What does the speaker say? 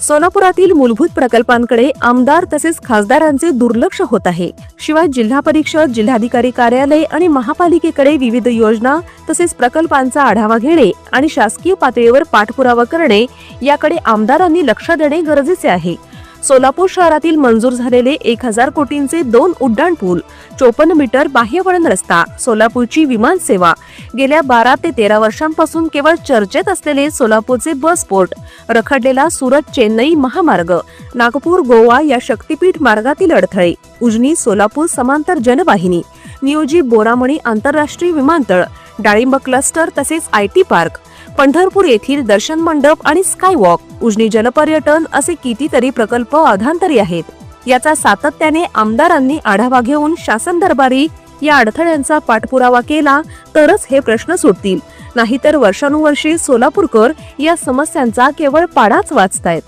सोलापुरातील मूलभूत प्रकल्पांकडे आमदार तसेच खासदारांचे दुर्लक्ष होत आहे। शिवाय जिल्हा परिषद, जिल्हाधिकारी कार्यालय आणि महापालिकेकडे विविध योजना तसेच प्रकल्पांचा आढावा घेणे आणि शासकीय पातळीवर पाठपुरावा करणे याकडे आमदारांनी लक्ष देणे गरजेचे आहे। सोलापूर शहरातील मंजूर झालेले 1000 कोटींचे 2 उड्डाण पूल, 54 मीटर बाह्यवळण रस्ता, सोलापूरची विमान सेवा, गेल्या 12 ते 13 वर्षांपासून केवळ चर्चेत असलेले सोलापूरचे बस पोर्ट, रखडलेला सुरत चेन्नई महामार्ग, नागपूर गोवा या शक्तीपीठ मार्गातील अडथळे, उजनी सोलापूर समांतर जनवाहिनी, नियोजी बोरामणी आंतरराष्ट्रीय विमानतळ, डाळिंब क्लस्टर तसेच IT पार्क, पंढरपूर येथील दर्शन मंडप आणि स्काय वॉक, उजनी जलपर्यटन असे कितीतरी प्रकल्प अधांतरी आहेत। याचा सातत्याने आमदारांनी आढावा घेऊन शासन दरबारी या अडथळ्यांचा पाठपुरावा केला तरच हे प्रश्न सुटतील, नाहीतर वर्षानुवर्षे सोलापूरकर या समस्यांचा केवळ पाडाच वाचतायत।